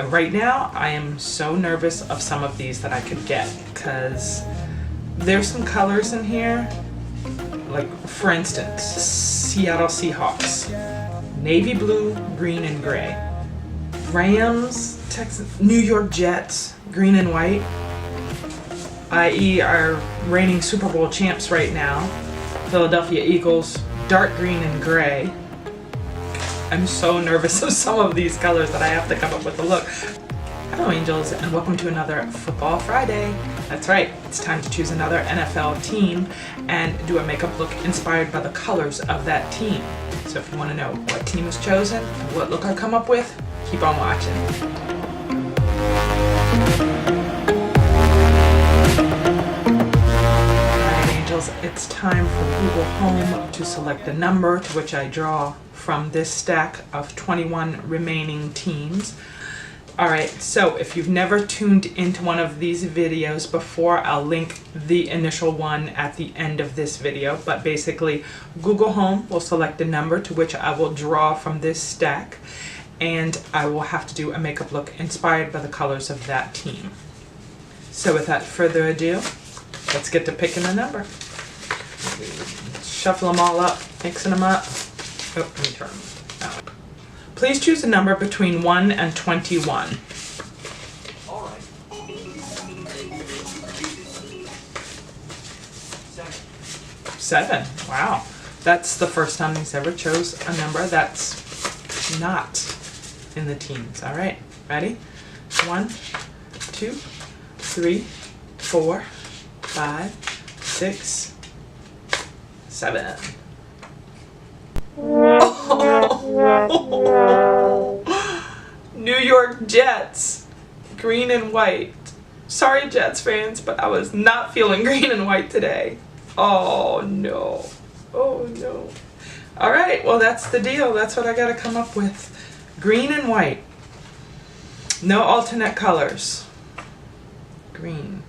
Right now, I am so nervous of some of these that I could get, because there's some colors in here, like for instance, Seattle Seahawks, navy blue, green and gray. Rams, Texas, New York Jets, green and white, i.e. our reigning Super Bowl champs right now, Philadelphia Eagles, dark green and gray. I'm so nervous of some of these colors that I have to come up with a look. Hello angels, and welcome to another Football Friday. That's right, it's time to choose another NFL team and do a makeup look inspired by the colors of that team. So if you want to know what team is chosen and what look I come up with, keep on watching. Alright angels, it's time for Google Home to select the number to which I draw from this stack of 21 remaining teams. Alright, so if you've never tuned into one of these videos before, I'll link the initial one at the end of this video. But basically, Google Home will select a number to which I will draw from this stack, and I will have to do a makeup look inspired by the colors of that team. So without further ado, let's get to picking a number. Shuffle them all up, mixing them up. Oh, let me turn them out. Please choose a number between 1 and 21. All right. 7. Wow. That's the first time he's ever chose a number that's not in the teens. All right. Ready? 1, 2, 3, 4, 5, 6, 7. New York Jets, green and white. Sorry Jets fans, but I was not feeling green and white today. Oh no. Oh no. Alright, well that's the deal. That's what I gotta come up with. Green and white. No alternate colors. Green.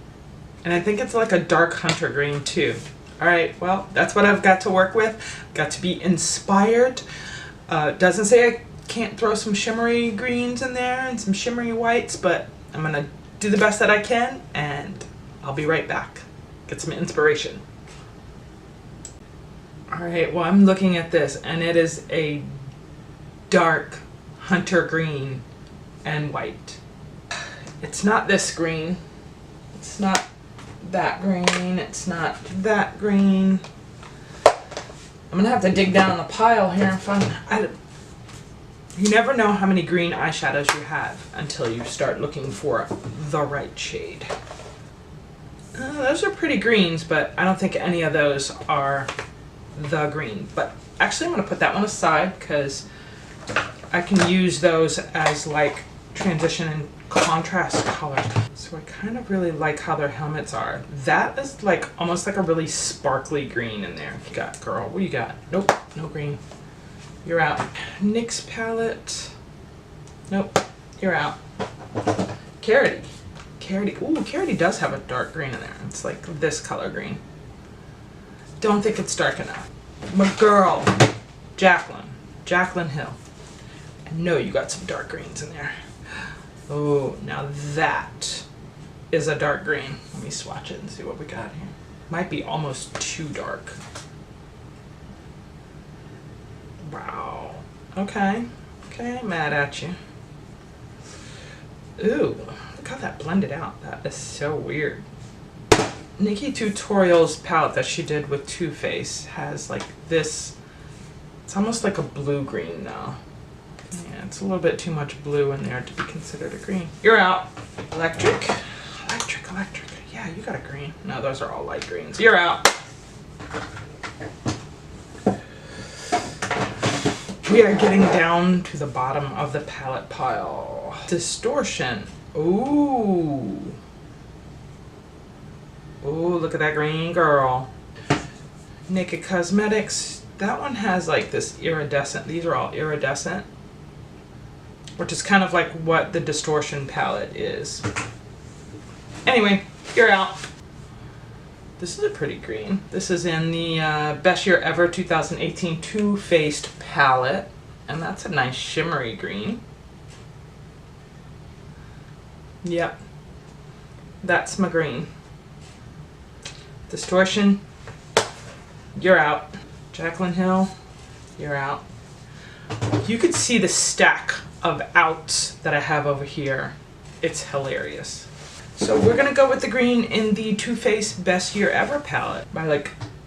And I think it's like a dark hunter green too. Alright, well, that's what I've got to work with. Got to be inspired. Doesn't say I can't throw some shimmery greens in there and some shimmery whites, but I'm going to do the best that I can, and I'll be right back. Get some inspiration. Alright, well, I'm looking at this, and it is a dark hunter green and white. It's not this green. It's not that green, it's not that green. I'm gonna have to dig down in the pile here and find. You never know how many green eyeshadows you have until you start looking for the right shade. Those are pretty greens, but I don't think any of those are the green. But actually, I'm gonna put that one aside because I can use those as like transition and contrast colors. So I kind of really like how their helmets are. That is like almost like a really sparkly green in there. You got, girl, what you got? Nope, no green. You're out. NYX palette. Nope, you're out. Carity. Ooh, Carity does have a dark green in there. It's like this color green. Don't think it's dark enough. My girl, Jaclyn Hill. I know you got some dark greens in there. Oh, now that is a dark green. Let me swatch it and see what we got here. Might be almost too dark. Wow. Okay. Okay, I'm mad at you. Ooh, look how that blended out. That is so weird. Nikki Tutorial's palette that she did with Too Faced has like this. It's almost like a blue-green now. Yeah, it's a little bit too much blue in there to be considered a green. You're out. Electric. Yeah, you got a green. No, those are all light greens. You're out. We are getting down to the bottom of the palette pile. Distortion. Ooh. Ooh, look at that green, girl. Naked Cosmetics. That one has like this iridescent. These are all iridescent, which is kind of like what the Distortion palette is. Anyway, you're out. This is a pretty green. This is in the Best Year Ever 2018 Too Faced palette, and that's a nice shimmery green. Yep, that's my green. Distortion, you're out. Jaclyn Hill, you're out. You could see the stack of outs that I have over here. It's hilarious. So we're gonna go with the green in the Too Faced Best Year Ever palette.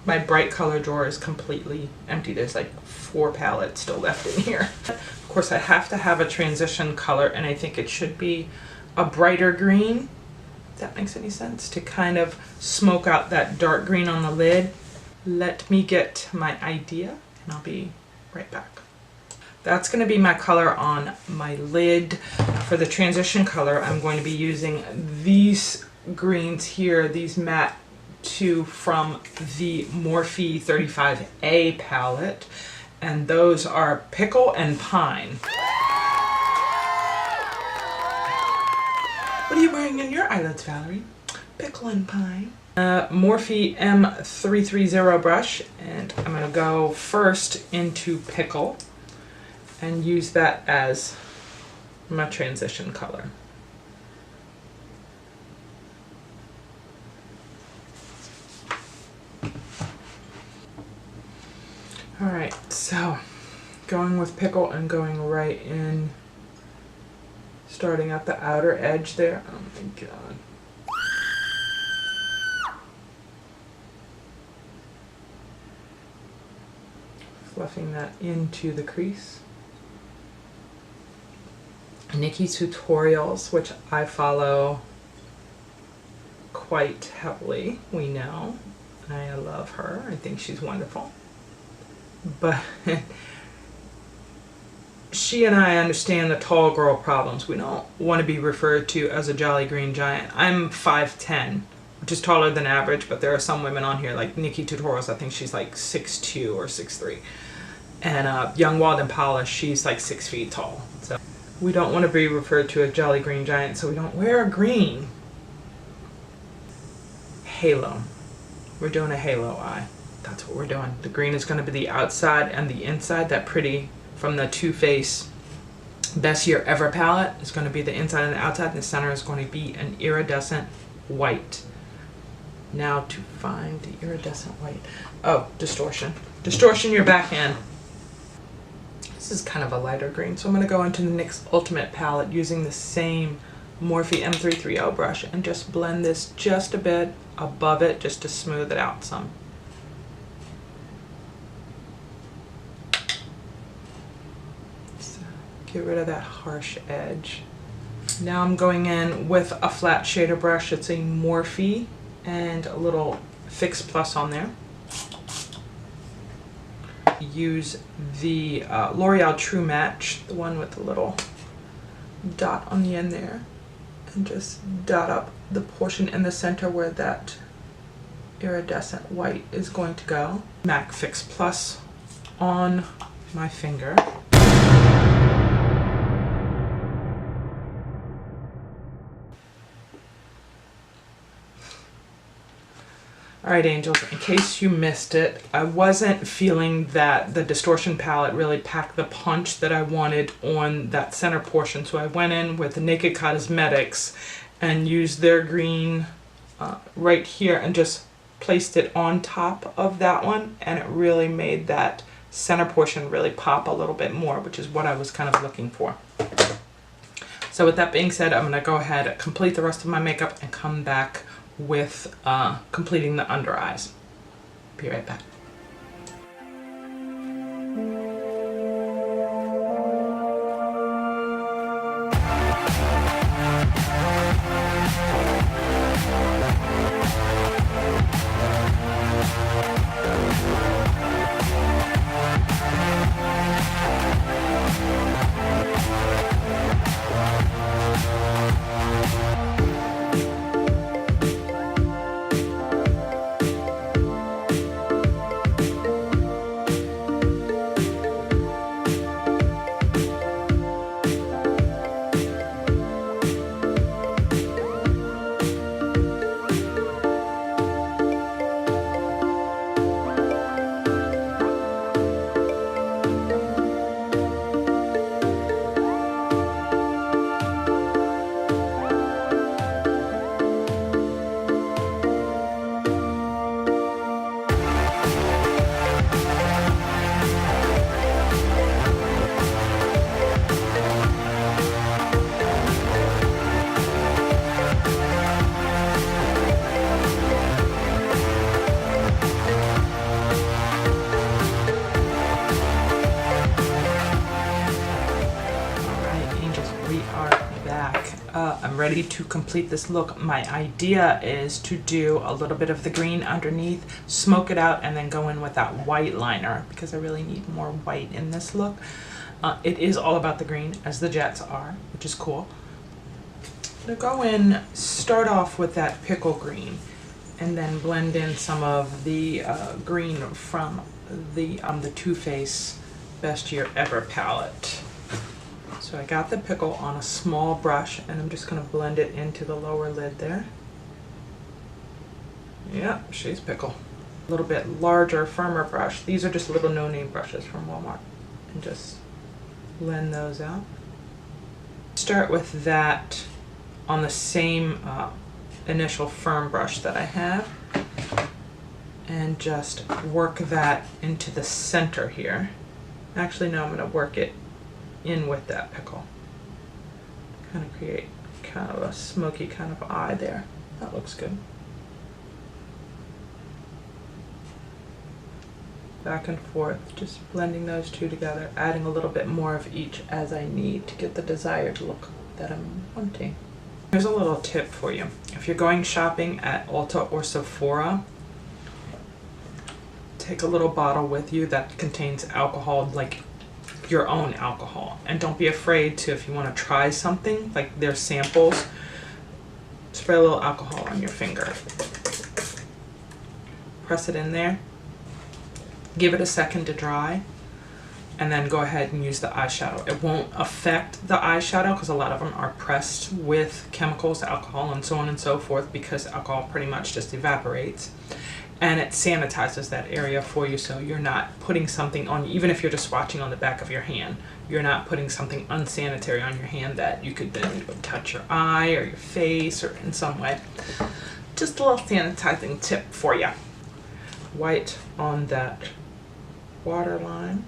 My bright color drawer is completely empty. There's like 4 palettes still left in here. Of course, I have to have a transition color, and I think it should be a brighter green, if that makes any sense, to kind of smoke out that dark green on the lid. Let me get my idea, and I'll be right back. That's going to be my color on my lid. For the transition color, I'm going to be using these greens here, these matte 2 from the Morphe 35A palette, and those are Pickle and Pine. What are you wearing in your eyelids, Valerie? Pickle and Pine. Morphe M330 brush, and I'm going to go first into Pickle and use that as my transition color. All right, so going with Pickle and going right in, starting at the outer edge there. Oh my God. Fluffing that into the crease. Nikki's tutorials, which I follow quite heavily, we know. I love her. I think she's wonderful. But she and I understand the tall girl problems. We don't want to be referred to as a jolly green giant. I'm 5'10", which is taller than average, but there are some women on here, like Nikki Tutorials, I think she's like 6'2" or 6'3". And Young Wild and Polished, she's like 6 feet tall. So we don't want to be referred to as jolly green giant, so we don't wear a green. Halo. We're doing a halo eye. That's what we're doing. The green is going to be the outside and the inside. That pretty from the Too Faced Best Year Ever palette is going to be the inside and the outside, and the center is going to be an iridescent white. Now to find the iridescent white. Oh, distortion. Distortion, you're back in. This is kind of a lighter green, so I'm going to go into the NYX Ultimate palette using the same Morphe M330 brush and just blend this just a bit above it just to smooth it out some. So get rid of that harsh edge. Now I'm going in with a flat shader brush. It's a Morphe and a little Fix Plus on there. Use the L'Oreal True Match, the one with the little dot on the end there, and just dot up the portion in the center where that iridescent white is going to go. MAC Fix Plus on my finger. Alright, angels, in case you missed it, I wasn't feeling that the distortion palette really packed the punch that I wanted on that center portion, so I went in with Naked Cosmetics and used their green right here and just placed it on top of that one, and it really made that center portion really pop a little bit more, which is what I was kind of looking for. So with that being said, I'm going to go ahead and complete the rest of my makeup and come back with completing the under eyes. Be right back. back. I'm ready to complete this look. My idea is to do a little bit of the green underneath, smoke it out, and then go in with that white liner because I really need more white in this look. It is all about the green, as the Jets are, which is cool. I'm gonna go in, start off with that pickle green, and then blend in some of the green from the Too Faced Best Year Ever palette. So I got the pickle on a small brush, and I'm just going to blend it into the lower lid there. Yeah, she's pickle. A little bit larger, firmer brush. These are just little no-name brushes from Walmart. And just blend those out. Start with that on the same initial firm brush that I have. And just work that into the center here. Actually, no, I'm going to work it in with that pickle. Kind of create kind of a smoky kind of eye there. That looks good. Back and forth, just blending those two together, adding a little bit more of each as I need to get the desired look that I'm wanting. Here's a little tip for you. If you're going shopping at Ulta or Sephora, take a little bottle with you that contains alcohol, like your own alcohol, and don't be afraid to, if you want to try something, like their samples, spray a little alcohol on your finger, press it in there, give it a second to dry, and then go ahead and use the eyeshadow. It won't affect the eyeshadow because a lot of them are pressed with chemicals, alcohol, and so on and so forth, because alcohol pretty much just evaporates. And it sanitizes that area for you, so you're not putting something on, even if you're just swatching on the back of your hand, you're not putting something unsanitary on your hand that you could then touch your eye or your face or in some way. Just a little sanitizing tip for you. White on that waterline.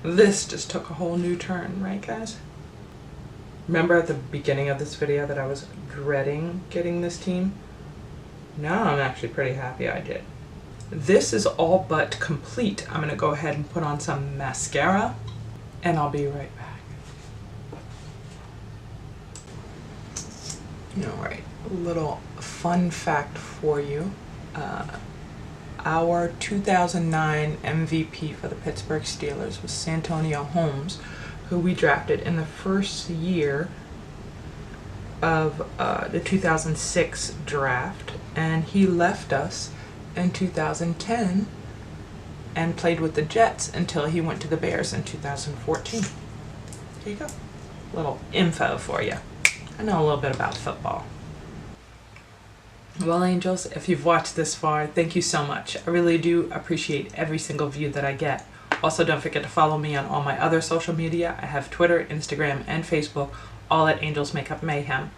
This just took a whole new turn, right guys? Remember at the beginning of this video that I was dreading getting this team? Now I'm actually pretty happy I did. This is all but complete. I'm gonna go ahead and put on some mascara, and I'll be right back. Alright, a little fun fact for you. Our 2009 MVP for the Pittsburgh Steelers was Santonio Holmes, who we drafted in the first year of the 2006 draft, and he left us in 2010 and played with the Jets until he went to the Bears in 2014. There you go. Little info for you. I know a little bit about football. Well, angels, if you've watched this far, thank you so much. I really do appreciate every single view that I get. Also, don't forget to follow me on all my other social media. I have Twitter, Instagram, and Facebook, all at Angels Makeup Mayhem.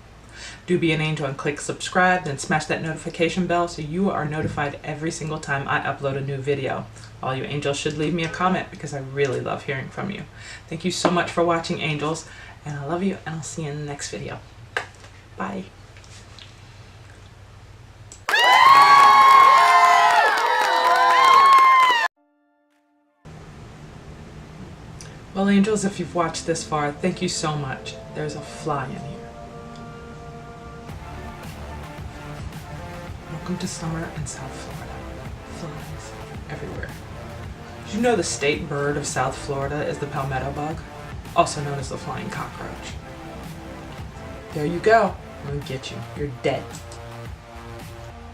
Do be an angel and click subscribe, and smash that notification bell so you are notified every single time I upload a new video. All you angels should leave me a comment because I really love hearing from you. Thank you so much for watching, angels, and I love you, and I'll see you in the next video. Bye. Well, angels, if you've watched this far, thank you so much. There's a fly in here. Welcome to summer in South Florida. Flies everywhere. Did you know the state bird of South Florida is the palmetto bug, also known as the flying cockroach? There you go. I'm gonna get you. You're dead.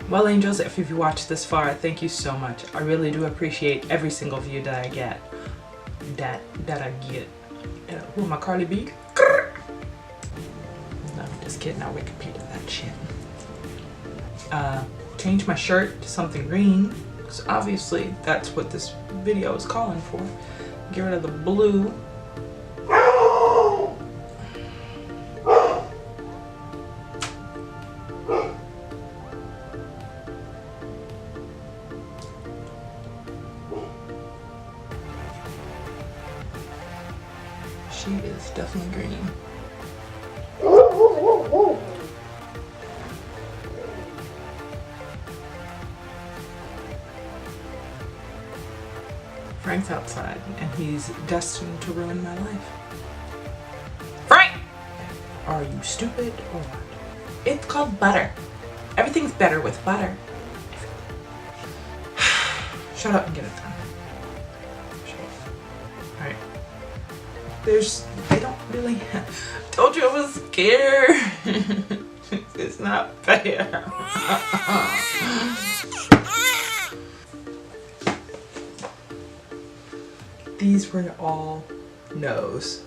Well, angels, if you've watched this far, thank you so much. I really do appreciate every single view that I get. That I get. Who am I, Carly B? No, just kidding. I Wikipedia that shit. Change my shirt to something green, because obviously that's what this video is calling for. Get rid of the blue. She is definitely green. Frank's outside, and he's destined to ruin my life. Frank! Are you stupid or what? It's called butter. Everything's better with butter. Shut up and get it done. Shut up. Alright. I don't really told you I was scared. It's not fair. These were all no's.